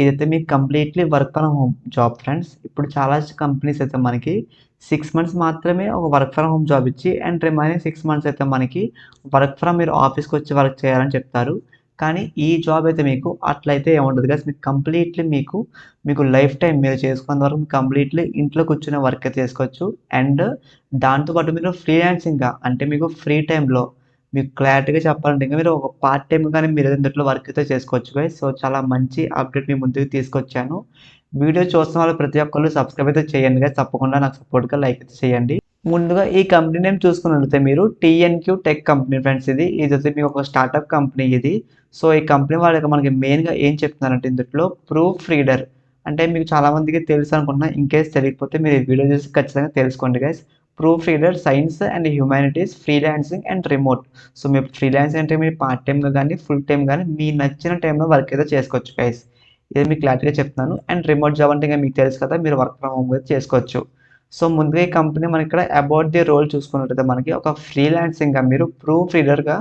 ఇదైతే మీకు completely work from home job friends. ఇప్పుడు చాలా కంపెనీస్ అయితే మనకి 6 మంత్స్ మాత్రమే ఒక వర్క్ ఫ్రమ్ హోమ్ జాబ్ ఇచ్చి అండ్ రిమైనింగ్ 6 మంత్స్ అయితే మనకి వర్క్ ఫ్రమ్ మీరు ఆఫీస్‌కొచ్చి వర్క్ చేయాలని చెప్తారు. కానీ ఈ జాబ్ అయితే మీకు అట్లయితే ఏముండదు గైస్. మీకు కంప్లీట్‌లీ మీకు లైఫ్ టైమ్ మీరు చేసుకున్నంత వరకు కంప్లీట్‌లీ ఇంట్లో కూర్చొని వర్క్ అయితే చేసుకోవచ్చు. అండ్ దాంతో పాటు మీరు ఫ్రీలాన్సింగ్‌గా అంటే మీకు ఫ్రీ టైమ్‌లో మీకు క్లారిటీగా చెప్పాలంటే ఇంక మీరు ఒక పార్ట్ టైమ్ గాని మీరు ఇందులో వర్క్ అయితే చేసుకోవచ్చు గైస్. సో, చాలా మంచి అప్డేట్ మీ ముందుకు తీసుకొచ్చాను. వీడియో చూస్తున్న వాళ్ళు ప్రతి ఒక్కళ్ళు సబ్స్క్రైబ్ అయితే చేయండి గైస్. తప్పకుండా నాకు సపోర్ట్‌గా లైక్ అయితే చేయండి. ముందుగా ఈ కంపెనీ నేమ్ చూసుకున్నట్లయితే మీరు టీఎన్‌క్యూ టెక్ కంపెనీ ఫ్రెండ్స్ ఇది. ఇదైతే మీకు ఒక స్టార్టప్ కంపెనీ ఇది. సో, ఈ కంపెనీ వాళ్ళు మనకి మెయిన్‌గా ఏం చెప్తున్నారంటే ఇందులో ప్రూఫ్ రీడర్ అంటే మీకు చాలా మందికి తెలుసు అనుకుంటున్నా. ఇన్‌కేస్ తెలియకపోతే మీరు ఈ వీడియో చూసి ఖచ్చితంగా తెలుసుకోండి guys. Proof reader science and humanities, freelancing and remote. So, మీరు ఫ్రీలాన్సింగ్ అంటే మీరు పార్ట్ టైమ్‌గా గాని, ఫుల్ టైమ్ గాని మీ నచ్చిన టైంలో వర్క్ అయితే చేసుకోవచ్చు గైస్. ఇది మీకు క్లారిటీగా చెప్తున్నాను. అండ్ రిమోట్ జాబ్ అంటే ఇంక మీకు తెలుసు కదా! మీరు వర్క్ ఫ్రమ్ హోమ్ అయితే చేసుకోవచ్చు. సో, ముందుగా ఈ కంపెనీ మనకిక్కడ అబౌట్ ది రోల్ చూసుకున్నట్లయితే మనకి ఒక ఫ్రీలాన్సింగ్‌గా మీరు ప్రూఫ్ రీడర్‌గా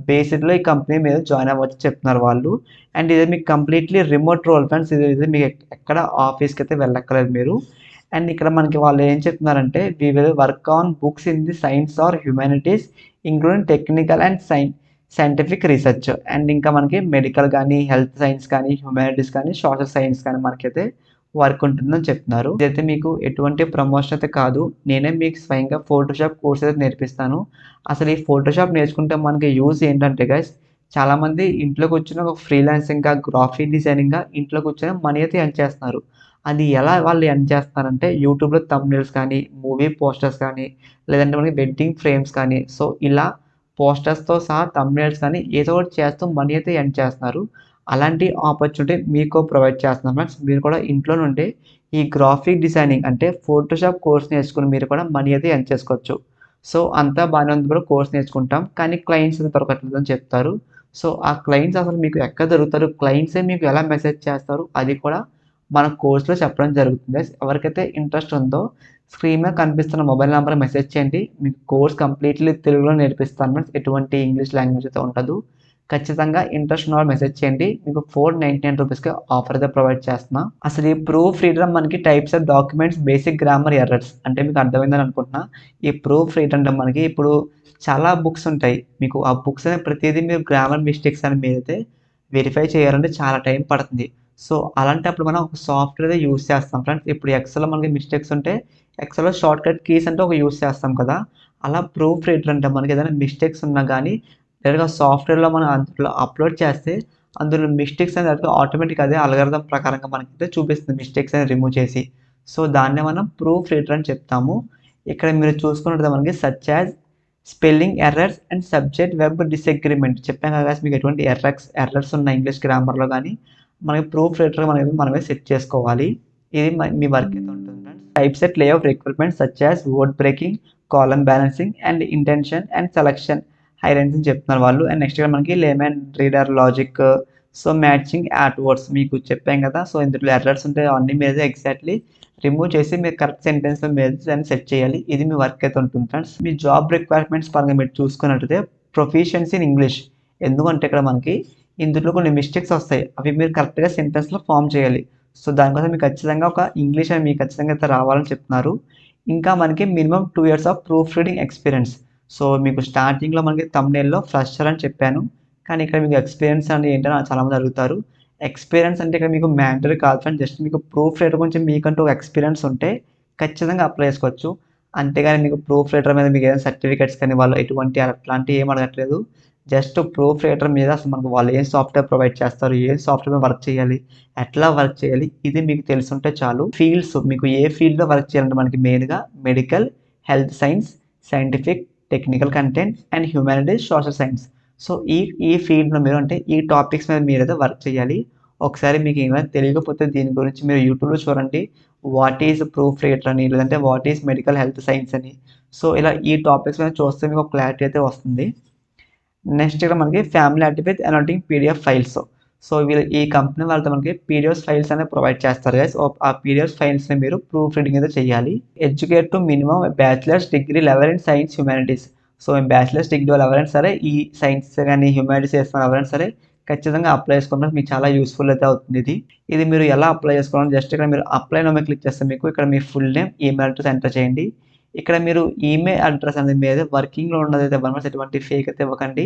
బేసిక్‌లో ఈ కంపెనీ మీద జాయిన్ అవ్వచ్చు చెప్తున్నారు వాళ్ళు. అండ్ ఇది మీకు కంప్లీట్‌లీ రిమోట్ రోల్ ఫ్రెండ్స్. ఇది మీకు ఎక్కడ ఆఫీస్‌కైతే వెళ్ళక్కర్లేదు మీరు. అండ్ ఇక్కడ మనకి వాళ్ళు ఏం చెప్తున్నారంటే we will work on books in the science or humanities including technical and scientific research. And ఇంకా మనకి మెడికల్ కానీ, హెల్త్ సైన్స్ కానీ, హ్యుమానిటీస్ కానీ, సోషల్ సైన్స్ కానీ మనకైతే వర్క్ ఉంటుందని చెప్తున్నారు. ఇదైతే మీకు ఎటువంటి ప్రమోషన్ అయితే కాదు. నేనే మీకు స్వయంగా ఫోటోషాప్ కోర్స్ అయితే నేర్పిస్తాను. అసలు ఈ ఫోటోషాప్ నేర్చుకుంటే మనకి యూజ్ ఏంటంటే గైస్ చాలామంది ఇంట్లో కూర్చొని ఒక ఫ్రీలాన్సింగ్‌గా, గ్రాఫిక్ డిజైనింగ్‌గా ఇంట్లో కూర్చొని మనీ అయితే ఎర్న్ చేస్తున్నారు. అది ఎలా వాళ్ళు ఎర్న్ చేస్తున్నారంటే యూట్యూబ్‌లో థంబ్‌నెయిల్స్ కానీ, మూవీ పోస్టర్స్ కానీ, లేదంటే మనకి వెడ్డింగ్ ఫ్రేమ్స్ కానీ, సో ఇలా పోస్టర్స్‌తో సహా థంబ్‌నెయిల్స్ కానీ ఏదో ఒకటి చేస్తూ మనీ అయితే ఎర్న్ చేస్తున్నారు. అలాంటి ఆపర్చునిటీ మీకు ప్రొవైడ్ చేస్తున్నాం ఫ్రెండ్స్. మీరు కూడా ఇంట్లో నుండే ఈ గ్రాఫిక్ డిజైనింగ్ అంటే ఫోటోషాప్ కోర్స్ నేర్చుకొని మీరు కూడా మనీ అయితే ఎర్న్ చేసుకోవచ్చు. సో, అంతా బానే ఉంది బ్రో కోర్స్ నేర్చుకుంటాం. కానీ క్లయింట్స్ దొరకట్లేదని చెప్తారు. సో, ఆ క్లయింట్స్ అసలు మీకు ఎక్కడ దొరుకుతారు? క్లయింట్సే మీకు ఎలా మెసేజ్ చేస్తారు? అది కూడా మన కోర్స్‌లో చెప్పడం జరుగుతుంది గైస్. ఎవరికైతే ఇంట్రెస్ట్ ఉందో స్క్రీన్ మీద కనిపిస్తున్న మొబైల్ నంబర్‌కి మెసేజ్ చేయండి. మీకు కోర్స్ కంప్లీట్‌లీ తెలుగులో నేర్పిస్తాను ఫ్రెండ్స్. ఎటువంటి ఇంగ్లీష్ లాంగ్వేజ్ అయితే ఉండదు. ఖచ్చితంగా ఇంట్రెస్ట్ ఉన్నవాళ్ళు మెసేజ్ చేయండి. మీకు ₹499కి ఆఫర్ అయితే ప్రొవైడ్ చేస్తున్నా. అసలు ఈ ప్రూఫ్ రీడర్ మనకి types of documents, basic grammar errors అంటే మీకు అర్థమైందని అనుకుంటున్నా. ఈ ప్రూఫ్ రీడర్ అంటే మనకి ఇప్పుడు చాలా బుక్స్ ఉంటాయి. మీకు ఆ బుక్స్ అనే ప్రతీదీ మీరు గ్రామర్ మిస్టేక్స్ అని మీరైతే వెరిఫై చేయాలంటే చాలా టైం పడుతుంది. సో, అలాంటప్పుడు మనం ఒక సాఫ్ట్‌వేర్ అయితే యూజ్ చేస్తాం ఫ్రెండ్స్. ఇప్పుడు ఎక్సెల్‌లో మనకి మిస్టేక్స్ ఉంటే ఎక్సెల్‌లో షార్ట్‌కట్ కీస్ అంటే ఒక యూజ్ చేస్తాం కదా! అలా ప్రూఫ్ రీడర్ అంటే మనకి ఏదైనా మిస్టేక్స్ ఉన్నా గానీ డైరెక్ట్‌గా సాఫ్ట్‌వేర్‌లో మనం అందులో అప్‌లోడ్ చేస్తే అందులో మిస్టేక్స్ అనేది ఆటోమేటిక్‌గా అదే అల్గారిథం ప్రకారంగా మనకైతే చూపిస్తుంది మిస్టేక్స్ అనేది రిమూవ్ చేసి. సో, దాన్నే మనం ప్రూఫ్ రీడర్ అని చెప్తాము. ఇక్కడ మీరు చూసుకున్నట్లయితే మనకి such as spelling errors and subject verb disagreement చెప్పాను కదా! మీకు ఎటువంటి ఎర్రర్స్ ఉన్న ఇంగ్లీష్ గ్రామర్‌లో గాని మనకి ప్రూఫ్ రీడర్ మనమే సెట్ చేసుకోవాలి. ఇది మీ వర్క్ అయితే ఉంటుంది friends. Type set lay of requirements such as word breaking, column balancing and intention and selection highlights అని చెప్తున్నారు వాళ్ళు. అండ్ నెక్స్ట్ మనకి layman reader logic, so matching at words మీకు చెప్పాం కదా! సో ఇందులో ఎర్రర్స్ ఉంటాయి అవన్నీ మీరు ఎగ్జాక్ట్‌లీ రిమూవ్ చేసి మీరు కరెక్ట్ సెంటెన్స్‌లో మీరు దాన్ని సెట్ చేయాలి. ఇది మీ వర్క్ అయితే ఉంటుంది ఫ్రెండ్స్. మీ జాబ్ రిక్వైర్మెంట్స్ పరంగా మీరు చూసుకున్నట్టయితే ప్రొఫిషియన్సీ ఇన్ ఇంగ్లీష్. ఎందుకంటే ఇక్కడ మనకి ఇందులో కొన్ని మిస్టేక్స్ వస్తాయి. అవి మీరు కరెక్ట్‌గా సెంటెన్స్‌లో ఫార్మ్ చేయాలి. సో దానికోసం మీకు ఖచ్చితంగా ఒక ఇంగ్లీష్ అని మీకు ఖచ్చితంగా అయితే రావాలని చెప్తున్నారు. ఇంకా మనకి minimum 2 years of proof reading experience. So మీకు స్టార్టింగ్‌లో మనకి థంబ్‌నెయిల్‌లో ఫ్రెషర్ అని చెప్పాను. కానీ ఇక్కడ మీకు ఎక్స్‌పీరియన్స్ అంటే ఏంటని చాలామంది అడుగుతారు. ఎక్స్‌పీరియన్స్ అంటే ఇక్కడ మీకు మ్యాండేటరీ కాదు ఫ్రెండ్స్. జస్ట్ మీకు ప్రూఫ్ రీడర్ గురించి మీకంటూ ఒక ఎక్స్‌పీరియన్స్ ఉంటే ఖచ్చితంగా అప్లై చేసుకోవచ్చు. అంతేగాని మీకు ప్రూఫ్ రీడర్ మీద మీకు ఏదైనా సర్టిఫికేట్స్ కానీ వాళ్ళు ఎటువంటి అట్లాంటివి ఏమి అడగట్లేదు. జస్ట్ ప్రూఫ్ రీడర్ మీద అసలు మనకు వాళ్ళు ఏం సాఫ్ట్‌వేర్ ప్రొవైడ్ చేస్తారు? ఏ సాఫ్ట్‌వేర్ మీద వర్క్ చేయాలి? ఎట్లా వర్క్ చేయాలి? ఇది మీకు తెలిసుంటే చాలు. ఫీల్డ్స్ మీకు ఏ ఫీల్డ్‌లో వర్క్ చేయాలంటే మనకి మెయిన్‌గా medical, health science, scientific, technical content and humanities, social science. So ఈ ఫీల్డ్‌లో మీరు అంటే ఈ టాపిక్స్ మీద మీరైతే వర్క్ చేయాలి. ఒకసారి మీకు ఏమైనా తెలియకపోతే దీని గురించి మీరు యూట్యూబ్‌లో చూడండి. వాట్ ఈస్ ప్రూఫ్ రీడర్ అని లేదంటే what is medical health science అని. సో ఇలా ఈ టాపిక్స్ మీద చూస్తే మీకు ఒక క్లారిటీ అయితే వస్తుంది. నెక్స్ట్ ఇక్కడ మనకి family active with annotating PDF files. So వీళ్ళు ఈ కంపెనీ వాళ్ళతో మనకి పీడిఎఫ్ ఫైల్స్ అనేవి ప్రొవైడ్ చేస్తారు గైస్. ఆ పీడిఎఫ్ ఫైల్స్‌ని మీరు ప్రూఫ్ రీడింగ్ అయితే చేయాలి. Educate to minimum bachelors degree level in science humanities. So bachelors degree వాళ్ళు ఎవరైనా సరే ఈ సైన్స్ గాని, హ్యుమానిటీస్ చేస్తున్న ఎవరైనా సరే ఖచ్చితంగా అప్లై చేసుకోండి. మీకు చాలా యూస్‌ఫుల్ అయితే అవుతుంది ఇది. ఇది మీరు ఎలా అప్లై చేసుకోవాలని జస్ట్ ఇక్కడ మీరు అప్లై నౌ మీద క్లిక్ చేస్తే మీకు ఇక్కడ మీ full name, email address enter చేయండి. ఇక్కడ మీరు ఈమెయిల్ అడ్రెస్ అనేది మీది వర్కింగ్‌లో ఉన్నదైతే ఇవ్వండి. ఎటువంటి ఫేక్ అయితే ఇవ్వకండి.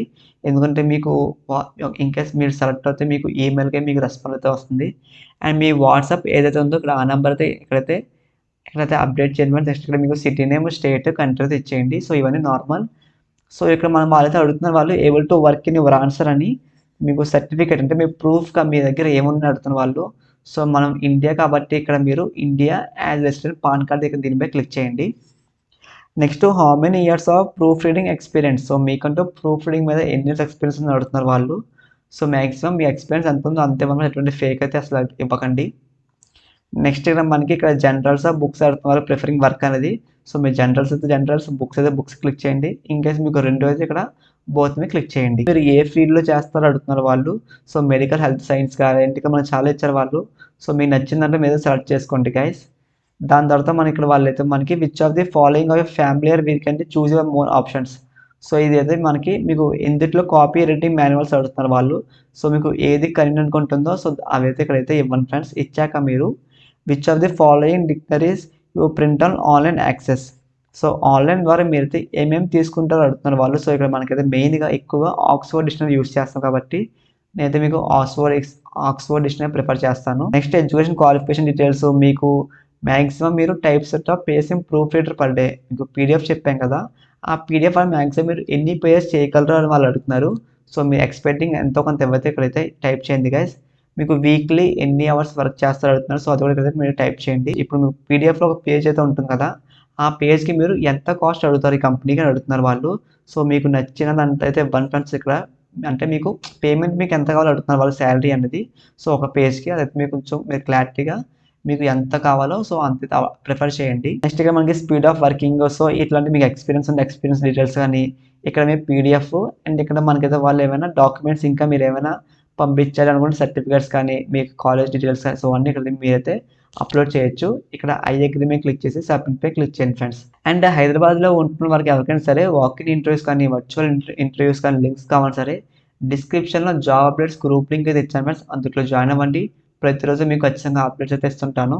ఎందుకంటే మీకు వా ఇన్‌కేస్ మీరు సెలెక్ట్ అవుతే మీకు ఈమెయిల్‌కే మీకు రెస్పాన్స్ అయితే వస్తుంది. అండ్ మీ వాట్సాప్ ఏదైతే ఉందో ఇక్కడ ఆ నంబర్ అయితే ఇక్కడైతే అప్డేట్ చేయండి ఫ్రెండ్స్. నెక్స్ట్ ఇక్కడ మీకు సిటీ నేమ్, స్టేట్, కంట్రీ అయితే ఇచ్చేయండి. సో ఇవన్నీ నార్మల్. సో ఇక్కడ వాళ్ళైతే అడుగుతున్నారు వాళ్ళు able to work in your answer అని. మీకు సర్టిఫికేట్ అంటే మీ ప్రూఫ్‌గా మీ దగ్గర ఏముందని అడుగుతున్నారు వాళ్ళు. సో మనం ఇండియా కాబట్టి ఇక్కడ మీరు India as resident pan card ఇక్కడ దీనిపై క్లిక్ చేయండి. Next how many years of proof reading experience. So మీకంటూ ప్రూఫ్ రీడింగ్ మీద ఎన్ని ఇయర్స్ ఎక్స్పీరియన్స్ ఉందని అడుగుతున్నారు వాళ్ళు. సో మాక్సిమం మీ ఎక్స్పీరియన్స్ ఎంత ఉందో అంతే ఇవ్వండి. ఎటువంటి ఫేక్ అయితే అసలు ఇవ్వకండి. నెక్స్ట్ ఇక్కడ మనకి ఇక్కడ జనరల్స్ బుక్స్ అడుగుతున్నారు ప్రిఫరింగ్ వర్క్ అనేది. సో మీ జనరల్స్ అయితే జనరల్స్, బుక్స్ అయితే బుక్స్ క్లిక్ చేయండి. ఇన్ కేస్ మీకు 2 అయితే ఇక్కడ బోత్ మీద క్లిక్ చేయండి. మీరు ఏ ఫీల్డ్‌లో చేస్తారో అడుగుతున్నారు వాళ్ళు. సో మెడికల్, హెల్త్ సైన్స్ ఏంటి ఇక్కడ మనకు చాలా ఇచ్చారు వాళ్ళు. సో మీకు నచ్చిందంటే మీరు సెలెక్ట్ చేసుకోండి గైస్. దాని తర్వాత ఇక్కడ వాళ్ళైతే మనకి which of the following of familiar weekend choose your more options. So ఇదైతే మీకు ఎందుట్లో కాపీ రైటింగ్ మాన్యువల్స్ అడుగుతున్నారు వాళ్ళు. సో మీకు ఏది కన్వీనియంట్ ఉంటుందో సో అవైతే ఇక్కడైతే ఇవ్వండి ఫ్రెండ్స్. ఇచ్చాక మీరు which of the following dictionaries you print on online access. So online ద్వారా మీరైతే ఏమేమి తీసుకుంటారో అడుగుతున్నారు వాళ్ళు. సో ఇక్కడ మనకైతే మెయిన్గా ఎక్కువగా ఆక్స్ఫోర్డ్ డిక్షనరీ యూస్ చేస్తాం కాబట్టి నేనైతే మీకు ఆక్స్ఫోర్డ్ డిక్షనరీ ప్రిఫర్ చేస్తాను. నెక్స్ట్ ఎడ్యుకేషన్ క్వాలిఫికేషన్ డీటెయిల్స్ మీకు మ్యాక్సిమం మీరు type set of paging proof reader per day. మీకు పీడిఎఫ్ చెప్పాం కదా, ఆ పీడిఎఫ్ అని మ్యాక్సిమం మీరు ఎన్ని పేజెస్ చేయగలరు అని వాళ్ళు అడుగుతున్నారు. సో మీ ఎక్స్పెక్టింగ్ ఎంతో కొంత ఎవరైతే ఇక్కడైతే టైప్ చేయండి గైస్. మీకు వీక్లీ ఎన్ని అవర్స్ వర్క్ చేస్తారో అడుగుతున్నారు. సో అది కూడా ఇక్కడ మీరు టైప్ చేయండి. ఇప్పుడు మీకు పీడిఎఫ్లో ఒక పేజ్ అయితే ఉంటుంది కదా, ఆ పేజ్కి మీరు ఎంత కాస్ట్ అడుగుతారు ఈ కంపెనీకి అని అడుగుతున్నారు వాళ్ళు. సో మీకు నచ్చినదంతా అయితే ఫ్రెండ్స్ ఇక్కడ అంటే మీకు పేమెంట్ మీకు ఎంత కావాలో అడుగుతున్నారు వాళ్ళు, శాలరీ అనేది. సో ఒక పేజ్కి అదైతే మీకు కొంచెం మీరు క్లారిటీగా మీకు ఎంత కావాలో సో అంత ప్రిఫర్ చేయండి. నెక్స్ట్ ఇక్కడ మనకి స్పీడ్ ఆఫ్ వర్కింగ్. సో ఇట్లాంటి మీకు ఎక్స్పీరియన్స్ డీటెయిల్స్ కానీ ఇక్కడ మీ పీడిఎఫ్ అండ్ ఇక్కడ మనకైతే వాళ్ళు ఏమైనా డాక్యుమెంట్స్ ఇంకా మీరు ఏమైనా పంపించాలి అనుకుంటే సర్టిఫికేట్స్ కానీ మీకు కాలేజ్ డీటెయిల్స్ కానీ సో అన్నీ ఇక్కడ మీరైతే అప్లోడ్ చేయొచ్చు. ఇక్కడ ఐ అగ్రీ మీద క్లిక్ చేసి సబ్మిట్ పై క్లిక్ చేయండి ఫ్రెండ్స్. అండ్ హైదరాబాద్లో ఉంటున్న వారికి ఎవరికైనా సరే వాకిన్ ఇంటర్వ్యూస్ కానీ వర్చువల్ ఇంటర్వ్యూస్ కానీ లింక్స్ కావాలి సరే డిస్క్రిప్షన్లో జాబ్ అప్డేట్స్ గ్రూప్ లింక్ అయితే ఇచ్చాను ఫ్రెండ్స్. అందులో జాయిన్ అవ్వండి. ప్రతిరోజు మీకు ఖచ్చితంగా అప్డేట్స్ అయితే ఇస్తుంటాను.